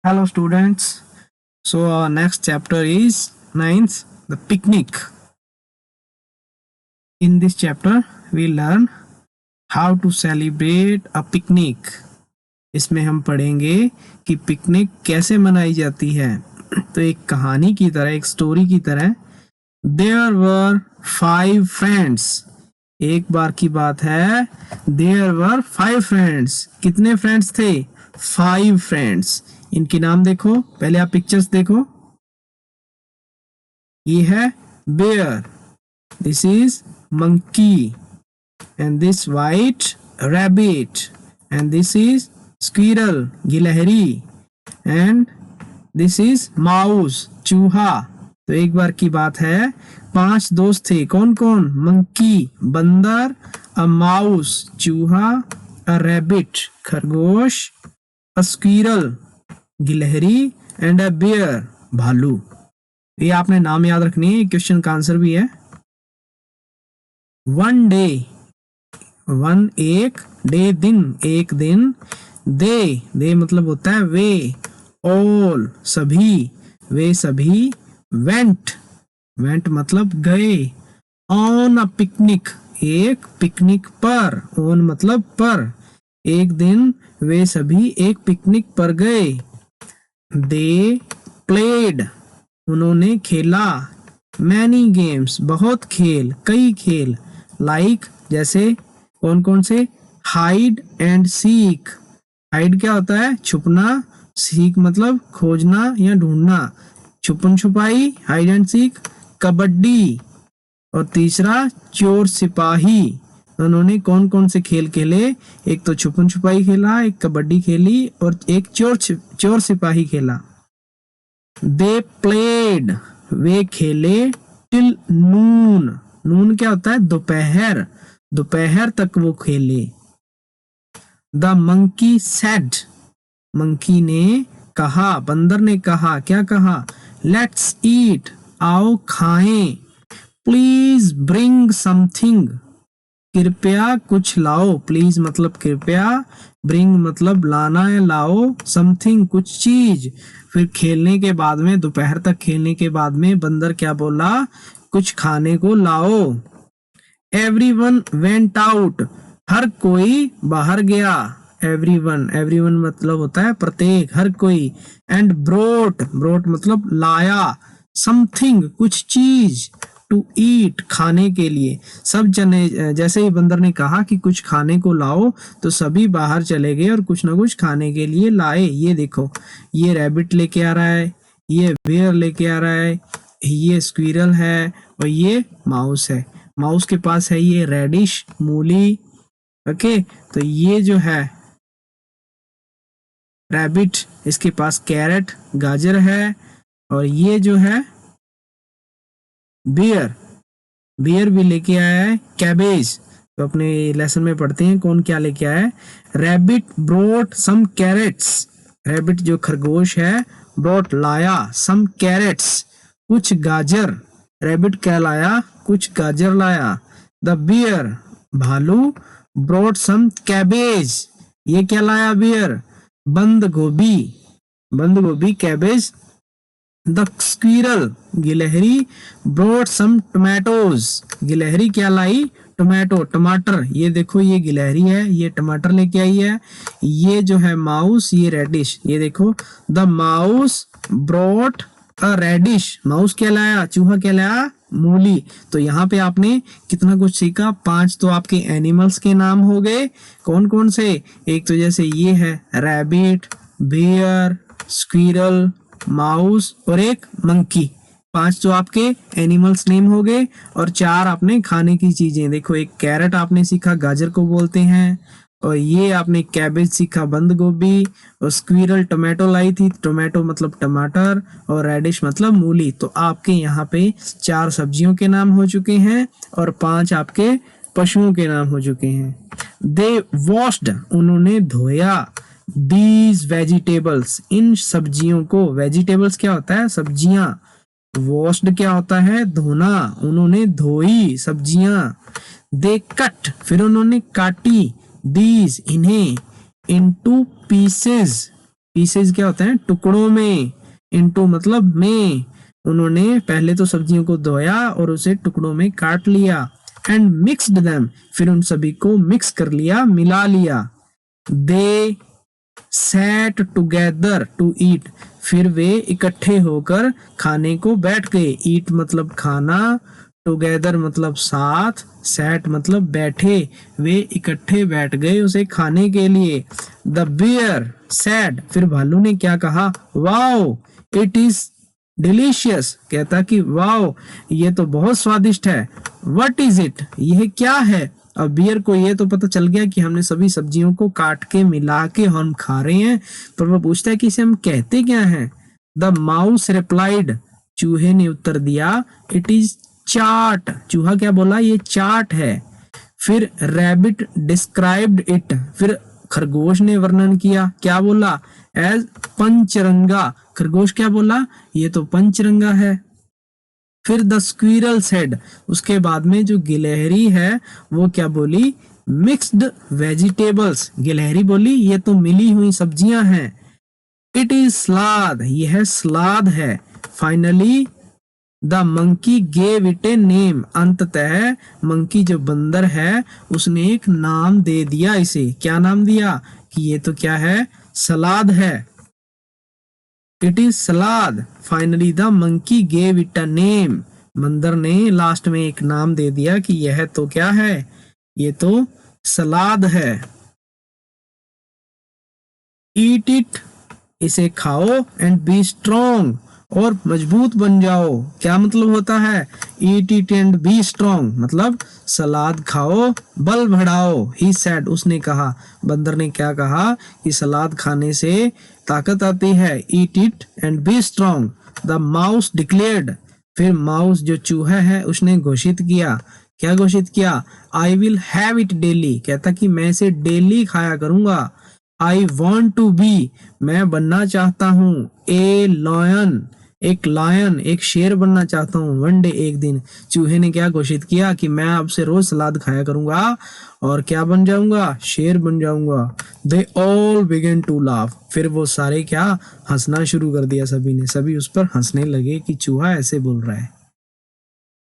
Hello, students. So, our next chapter is ninth, the picnic. In this chapter, we learn how to celebrate a picnic. इसमें हम पढ़ेंगे कि picnic कैसे मनाई जाती है। तो एक कहानी की तरह, एक स्टोरी की तरह, There were 5 friends. एक बार की बात है, There were 5 friends. कितने फ्रेंड्स थे? 5 फ्रेंड्स. इनके नाम देखो, पहले आप पिक्चर्स देखो। ये है bear, this is monkey, and this white rabbit, and this is squirrel, गिलहरी, and this is mouse, चूहा। तो एक बार की बात है, 5 दोस्त थे। कौन कौन? मंकी, बंदर, अ माउस, चूहा, अ रैबिट, खरगोश, अ स्क्विरल, गिलहरी, एंड अ बियर, भालू। ये आपने नाम याद रखनी है, क्वेश्चन का आंसर भी है। वन डे, वन एक, डे दिन, एक दिन, दे मतलब होता है वे, ऑल सभी, वे सभी, वेंट मतलब गए, ऑन अ पिकनिक एक पिकनिक पर, ऑन मतलब पर, एक दिन वे सभी एक पिकनिक पर गए। दे प्लेड उन्होंने खेला, मैनी गेम्स बहुत खेल, कई खेल, लाइक जैसे कौन कौन से? Hide and seek. हाइड क्या होता है? छुपना, सीक मतलब खोजना या ढूंढना, छुपन छुपाई, हाइड एंड सीक। कबड्डी, और तीसरा चोर सिपाही। उन्होंने कौन कौन से खेल खेले? एक तो छुपन छुपाई खेला, एक कबड्डी खेली, और एक चोर सिपाही खेला। दे प्लेड वे खेले, टिल नून। नून क्या होता है? दोपहर, दोपहर तक वो खेले। द मंकी सेड मंकी ने कहा, बंदर ने कहा, क्या कहा? लेट्स ईट आओ खाएं। प्लीज ब्रिंग समथिंग कृपया कुछ लाओ। प्लीज मतलब कृपया, ब्रिंग मतलब लाना या लाओ, समथिंग कुछ चीज। फिर खेलने के बाद में, दोपहर तक खेलने के बाद में बंदर क्या बोला? कुछ खाने को लाओ। एवरीवन वेंट आउट हर कोई बाहर गया। एवरीवन मतलब होता है प्रत्येक, हर कोई। एंड ब्रोट मतलब लाया, समथिंग कुछ चीज, टू ईट खाने के लिए। सब जने, जैसे ही बंदर ने कहा कि कुछ खाने को लाओ, तो सभी बाहर चले गए और कुछ ना कुछ खाने के लिए लाए। ये देखो, ये रैबिट लेके आ रहा है, ये बेयर लेके आ रहा है, ये स्क्विरल है, और ये माउस है। माउस के पास है ये रेडिश, मूली। ओके, तो ये जो है रैबिट, इसके पास कैरेट, गाजर है, और ये जो है बियर, बियर भी लेके आया है कैबेज। तो अपने लेसन में पढ़ते हैं कौन क्या लेके आया है। Rabbit brought some carrots, rabbit जो खरगोश है, ब्रोट लाया, सम कैरेट्स कुछ गाजर। रैबिट क्या लाया? कुछ गाजर लाया। द बियर भालू ब्रोट सम कैबेज, ये क्या लाया बियर? बंद गोभी, बंद गोभी कैबेज। द स्क्विरल गिलहरी ब्रोट सम टोमेटोज, गिलहरी क्या लाई? टोमेटो टमाटर। ये देखो, ये गिलहरी है, ये टमाटर लेके आई है। ये जो है माउस, ये रेडिश। ये देखो, the mouse brought a radish, mouse क्या लाया? चूहा क्या लाया? मूली। तो यहाँ पे आपने कितना कुछ सीखा। 5 तो आपके एनिमल्स के नाम हो गए। कौन कौन से? एक तो जैसे ये है रैबिट, बियर, स्क्विरल, माउस, और एक मंकी। 5 तो आपके एनिमल्स नेम हो गए, और 4 आपने खाने की चीजें। देखो, एक कैरेट आपने सीखा, गाजर को बोलते हैं, और ये आपने कैबेज सीखा, बंद गोभी, और स्क्विरल टोमेटो लाई थी, टोमेटो मतलब टमाटर, और रेडिश मतलब मूली। तो आपके यहाँ पे 4 सब्जियों के नाम हो चुके हैं, और 5 आपके पशुओं के नाम हो चुके हैं। दे वॉश्ड उन्होंने धोया, दीज वेजिटेबल्स इन सब्जियों को। वेजिटेबल्स क्या होता है? सब्जियां। वॉश्ड क्या होता है? धोना। उन्होंने धोई सब्जियां। दे कट फिर उन्होंने काटी, दीज इन्हें, इनटू पीसेस पीसेज क्या होते हैं, टुकड़ों में, इनटू मतलब में। उन्होंने पहले तो सब्जियों को धोया और उसे टुकड़ों में काट लिया। एंड मिक्सड देम, फिर उन सभी को मिक्स कर लिया, मिला लिया। दे सैट टुगेदर टू ईट, फिर वे इकट्ठे होकर खाने को बैठ गए। ईट मतलब खाना, टुगेदर मतलब साथ, सैट मतलब बैठे। वे इकट्ठे बैठ गए उसे खाने के लिए। द बियर सैड, फिर भालू ने क्या कहा, वाओ इट इज डिलीशियस, कहता कि वाओ ये तो बहुत स्वादिष्ट है। व्हाट इज इट, यह क्या है। अब बियर को ये तो पता चल गया कि हमने सभी सब्जियों को काट के मिला के हम खा रहे हैं, पर वो पूछता है कि इसे हम कहते क्या हैं। द माउस रिप्लाइड, चूहे ने उत्तर दिया, इट इज चाट, चूहा क्या बोला, ये चाट है। फिर रैबिट डिस्क्राइब्ड इट, फिर खरगोश ने वर्णन किया, क्या बोला, एज पंचरंगा, खरगोश क्या बोला, ये तो पंचरंगा है। फिर द स्क्विरल सेड, उसके बाद में जो गिलहरी है वो क्या बोली, मिक्स्ड वेजिटेबल्स, गिलहरी बोली ये तो मिली हुई सब्जियां हैं। इट इज सलाद, यह सलाद है। Finally the monkey gave it a name, अंततः मंकी जो बंदर है उसने एक नाम दे दिया इसे। क्या नाम दिया कि ये तो क्या है, सलाद है। It is salad. Finally the monkey gave it a name, बंदर ने लास्ट में एक नाम दे दिया कि यह तो क्या है, ये तो सलाद है। ईट इट, इसे खाओ, एंड बी स्ट्रॉन्ग, और मजबूत बन जाओ। क्या मतलब होता है, eat it and be strong मतलब सलाद खाओ, बल बढ़ाओ। ही सेड, उसने कहा, बंदर ने क्या कहा कि सलाद खाने से ताकत आती है। Eat it and be strong. The mouse declared, फिर माउस जो चूहा है उसने घोषित किया, क्या घोषित किया, I will have it daily, कहता कि मैं इसे डेली खाया करूंगा। आई वॉन्ट टू बी, मैं बनना चाहता हूँ, ए लॉयन, एक लायन, एक शेर बनना चाहता हूँ, वन डे, एक दिन। चूहे ने क्या घोषित किया कि मैं आपसे रोज सलाद खाया करूंगा और क्या बन जाऊंगा, शेर बन जाऊंगा। They all began to laugh, फिर वो सारे क्या, हंसना शुरू कर दिया सभी ने, सभी उस पर हंसने लगे कि चूहा ऐसे बोल रहा है।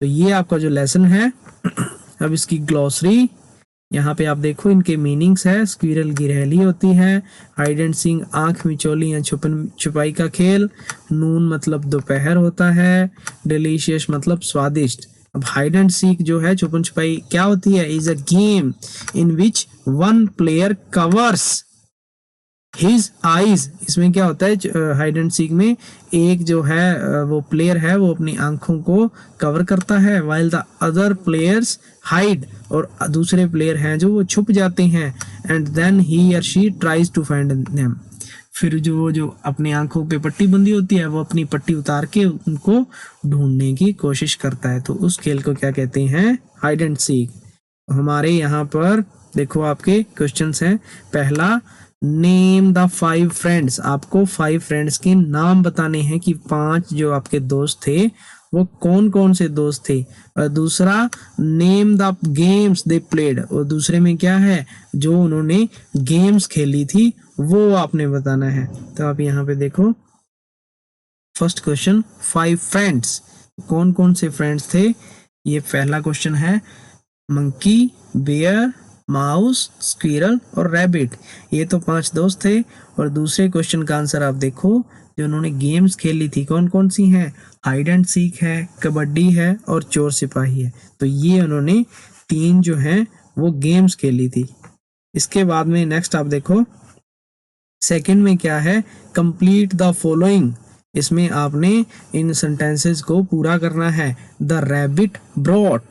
तो ये आपका जो लेसन है अब इसकी ग्लॉसरी, यहाँ पे आप देखो इनके मीनिंग्स है। स्क्विरल गिरहली होती है, हाइड एंड सीक आंख मिचौली या छुपन छुपाई का खेल, नून मतलब दोपहर होता है, डिलीशियस मतलब स्वादिष्ट। अब हाइड एंड सीक जो है, छुपन छुपाई क्या होती है, is a game in which one player covers his eyes, इसमें क्या होता है हाइड एंड सीक में, एक जो है वो प्लेयर है वो अपनी आंखों को कवर करता है, while the other players hide, और दूसरे प्लेयर हैं जो वो छुप जाते हैं। एंड देन ही और she tries to find them, फिर जो अपनी आंखों पे पट्टी बंधी होती है वो अपनी पट्टी उतार के उनको ढूंढने की कोशिश करता है। तो उस खेल को क्या कहते हैं, हाइड एंड सीक। हमारे यहाँ पर देखो आपके क्वेश्चंस हैं। पहला, नेम द 5 फ्रेंड्स, आपको 5 फ्रेंड्स के नाम बताने हैं कि 5 जो आपके दोस्त थे वो कौन कौन से दोस्त थे। और दूसरा, name the games they played, और दूसरे में क्या है, जो उन्होंने गेम्स खेली थी वो आपने बताना है। तो आप यहाँ पे देखो फर्स्ट क्वेश्चन, 5 फ्रेंड्स, कौन कौन से फ्रेंड्स थे। ये पहला क्वेश्चन है, मंकी, बेयर, माउस, स्क्विरल और रैबिट, ये तो 5 दोस्त थे। और दूसरे क्वेश्चन का आंसर आप देखो, जो उन्होंने गेम्स खेली थी कौन कौन सी हैं, हाइड एंड सीक है, कबड्डी है और चोर सिपाही है। तो ये उन्होंने 3 जो हैं वो गेम्स खेली थी। इसके बाद में नेक्स्ट आप देखो, सेकंड में क्या है, कंप्लीट द फॉलोइंग, इसमें आपने इन सेंटेंसेस को पूरा करना है। द रैबिट ब्रॉट,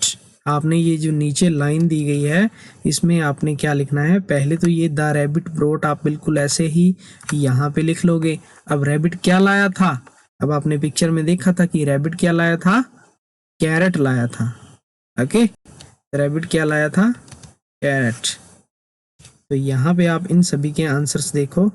आपने ये जो नीचे लाइन दी गई है इसमें आपने क्या लिखना है, पहले तो ये द रैबिट ब्रॉट आप बिल्कुल ऐसे ही यहाँ पे लिख लोगे। अब रैबिट क्या लाया था, अब आपने पिक्चर में देखा था कि रैबिट क्या लाया था, कैरेट लाया था। ओके, रैबिट क्या लाया था, कैरेट। तो यहाँ पे आप इन सभी के आंसर्स देखो।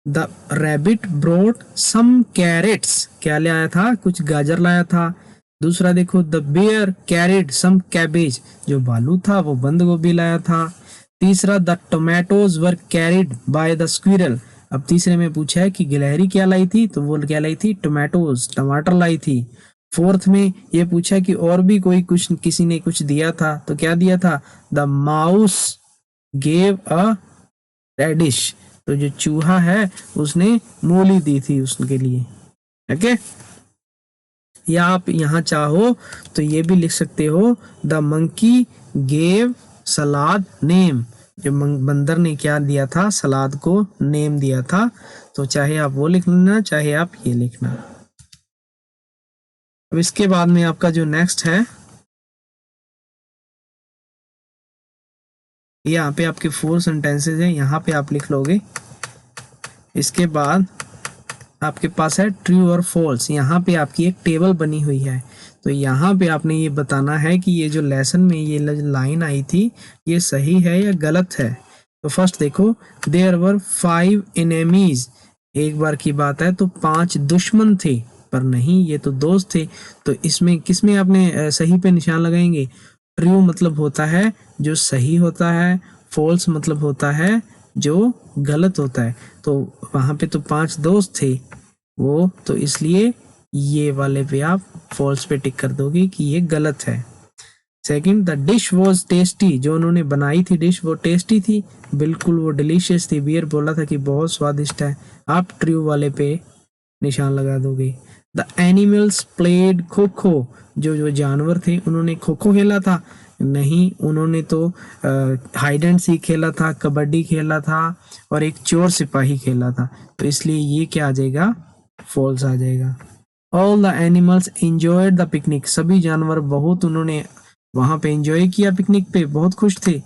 The rabbit brought some carrots, क्या लाया था, कुछ गाजर लाया था। दूसरा देखो, the bear carried some cabbage, जो भालू था वो बंद गोभी लाया था। तीसरा, the tomatoes were carried by the squirrel. अब तीसरे में पूछा है कि गिलहरी क्या लाई थी, तो वो क्या लाई थी, टोमेटोज, टमाटर लाई थी। फोर्थ में ये पूछा कि और भी कोई कुछ किसी ने कुछ दिया था, तो क्या दिया था, the mouse gave a radish. तो जो चूहा है उसने मूली दी थी उसके लिए। ओके, या आप यहाँ चाहो तो ये भी लिख सकते हो, the monkey gave salad name. जो बंदर ने क्या दिया था, सलाद को नेम दिया था। तो चाहे आप वो लिख लेना, चाहे आप ये लिखना। अब इसके बाद में आपका जो नेक्स्ट है, यहाँ पे आपके 4 सेंटेंसेस हैं, यहाँ पे आप लिख लोगे। इसके बाद आपके पास है ट्रू और फॉल्स। यहाँ पे आपकी एक टेबल बनी हुई है, तो यहाँ पे आपने ये बताना है कि ये जो लेसन में ये लाइन आई थी ये सही है या गलत है। तो फर्स्ट देखो, देयर वर 5 एनेमीज। एक बार की बात है तो 5 दुश्मन थे, पर नहीं, ये तो दोस्त थे। तो इसमें किसमें आपने सही पे निशान लगाएंगे। ट्रू मतलब होता है जो सही होता है, फॉल्स मतलब होता है जो गलत होता है। तो वहां पे तो 5 दोस्त थे वो, तो इसलिए ये वाले पे आप फॉल्स पे टिक कर दोगे कि ये गलत है। Second, the dish was tasty. जो उन्होंने बनाई थी डिश वो टेस्टी थी, बिल्कुल वो डिलीशियस थी। बियर बोला था कि बहुत स्वादिष्ट है, आप ट्रू वाले पे निशान लगा दोगे। The animals played kho kho. जो जो जानवर थे उन्होंने खो खो खेला था, नहीं, उन्होंने तो हाइड एंड सीक खेला था, कबड्डी खेला था और एक चोर सिपाही खेला था। तो इसलिए ये क्या आ जाएगा, फॉल्स आ जाएगा। All the animals enjoyed the picnic. सभी जानवर बहुत उन्होंने वहां पे एंजॉय किया, पिकनिक पे बहुत खुश थे,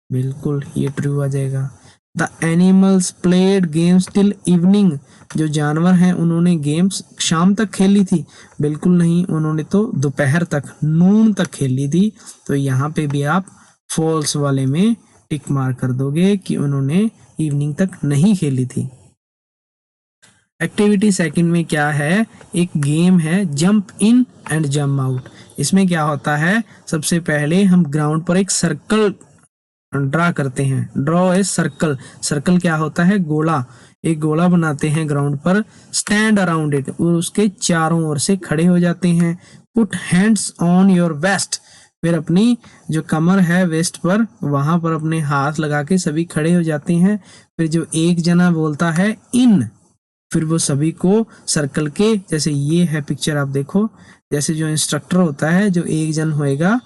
बिल्कुल ये ट्रू आ जाएगा। The animals played games till evening. जो जानवर हैं उन्होंने गेम्स शाम तक खेली थी, बिल्कुल नहीं, उन्होंने तो दोपहर तक, नून तक खेली थी। तो यहाँ पे भी आप फॉल्स वाले में टिक मार कर दोगे कि उन्होंने इवनिंग तक नहीं खेली थी। एक्टिविटी सेकंड में क्या है, एक गेम है jump in and jump out. इसमें क्या होता है, सबसे पहले हम ग्राउंड पर एक सर्कल ड्रा करते हैं, ड्रॉ ए सर्कल। सर्कल क्या होता है, गोला। एक गोला बनाते हैं ग्राउंड पर, स्टैंड अराउंड इट, और उसके चारों ओर से खड़े हो जाते हैं। Put hands on your waist. फिर अपनी जो कमर है वेस्ट पर, वहां पर अपने हाथ लगा के सभी खड़े हो जाते हैं। फिर जो एक जना बोलता है इन, फिर वो सभी को सर्कल के, जैसे ये है पिक्चर आप देखो, जैसे जो इंस्ट्रक्टर होता है, जो एक जन होएगा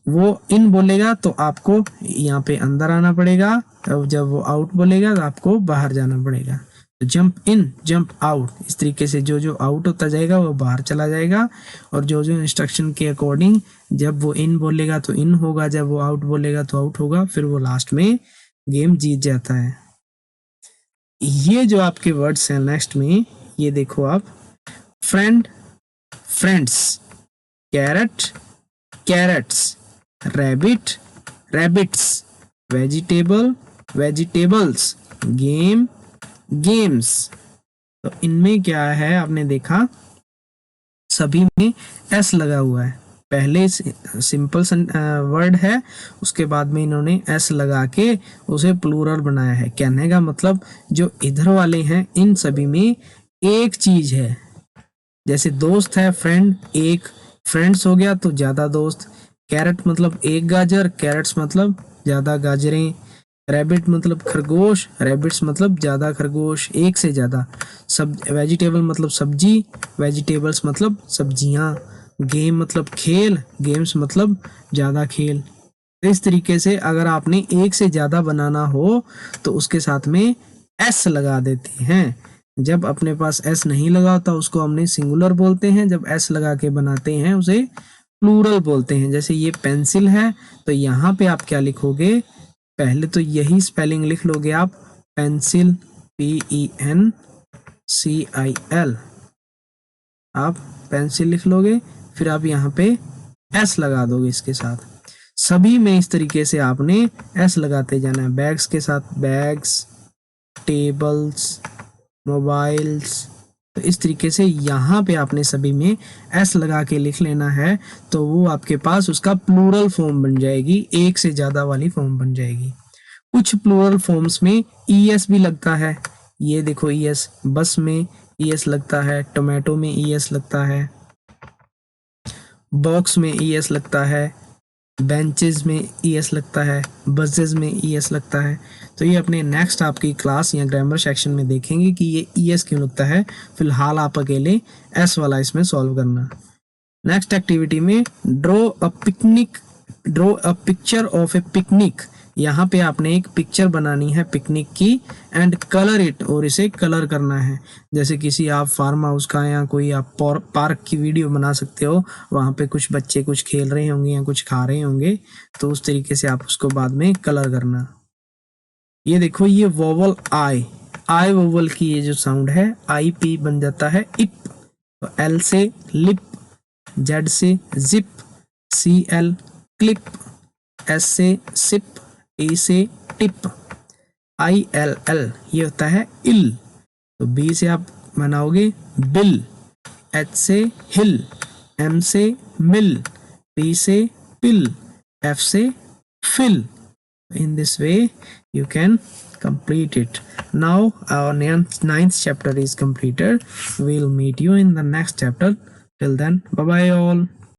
वो इन बोलेगा तो आपको यहाँ पे अंदर आना पड़ेगा, तो जब वो आउट बोलेगा तो आपको बाहर जाना पड़ेगा। तो जंप इन जंप आउट, इस तरीके से जो जो आउट होता जाएगा वो बाहर चला जाएगा, और जो जो इंस्ट्रक्शन के अकॉर्डिंग जब वो इन बोलेगा तो इन होगा, जब वो आउट बोलेगा तो आउट होगा, फिर वो लास्ट में गेम जीत जाता है। ये जो आपके वर्ड्स हैं नेक्स्ट में, ये देखो आप, friend friends, carrot carrots, rabbit rabbits, vegetable vegetables, game games. तो इनमें क्या है, आपने देखा सभी में एस लगा हुआ है। पहले सिंपल वर्ड है, उसके बाद में इन्होंने एस लगा के उसे प्लूरल बनाया है। कहने का मतलब जो इधर वाले हैं इन सभी में एक चीज है, जैसे दोस्त है फ्रेंड, एक फ्रेंड्स हो गया तो ज्यादा दोस्त। कैरेट मतलब एक गाजर, कैरेट्स मतलब ज्यादा गाजरें। रैबिट मतलब खरगोश, रैबिट्स मतलब ज्यादा खरगोश, एक से ज्यादा। सब वेजिटेबल मतलब सब्जी, वेजिटेबल्स मतलब सब्जियां। गेम मतलब खेल, गेम्स मतलब ज्यादा खेल। इस तरीके से अगर आपने एक से ज्यादा बनाना हो तो उसके साथ में एस लगा देते हैं। जब अपने पास एस नहीं लगा होता उसको हमने सिंगुलर बोलते हैं, जब एस लगा के बनाते हैं उसे प्लूरल बोलते हैं। जैसे ये पेंसिल है, तो यहाँ पे आप क्या लिखोगे, पहले तो यही स्पेलिंग लिख लोगे आप, पेंसिल, PENCIL, आप पेंसिल लिख लोगे, फिर आप यहाँ पे एस लगा दोगे इसके साथ। सभी में इस तरीके से आपने एस लगाते जाना है। बैग्स के साथ बैग्स, टेबल्स, मोबाइल्स, तो इस तरीके से यहाँ पे आपने सभी में एस लगा के लिख लेना है, तो वो आपके पास उसका प्लूरल फॉर्म बन जाएगी, एक से ज्यादा वाली फॉर्म बन जाएगी। कुछ प्लूरल फॉर्म्स में ईएस भी लगता है। ये देखो ईएस, बस में ईएस लगता है, टोमेटो में ईएस लगता है, बॉक्स में ईएस लगता है, बेंचेस में ईएस लगता है, बसेस में ईएस लगता है। तो ये अपने नेक्स्ट आपकी क्लास या ग्रामर सेक्शन में देखेंगे कि ये ईएस क्यों लगता है। फिलहाल आप अकेले एस वाला इसमें सॉल्व करना। नेक्स्ट एक्टिविटी में draw a picture of A picnic. यहाँ पे आपने एक पिक्चर बनानी है पिकनिक की एंड कलर इट, और इसे कलर करना है। जैसे किसी आप फार्म हाउस का या कोई आप पार्क की वीडियो बना सकते हो, वहाँ पे कुछ बच्चे कुछ खेल रहे होंगे या कुछ खा रहे होंगे, तो उस तरीके से आप उसको बाद में कलर करना। ये देखो ये वोवल आई वोवल की ये जो साउंड है आई पी बन जाता है इप। तो एल से लिप, जेड से zip, C L clip, S से सिप, टी से टिप, आई एल एल ये होता है इल। तो बी से आप बनाओगे बिल, एच से हिल, एम से मिल, पी से पिल, एफ से fill. In this way you can complete it. Now our ninth chapter is completed. We'll meet you in the next chapter. Till then, bye bye all.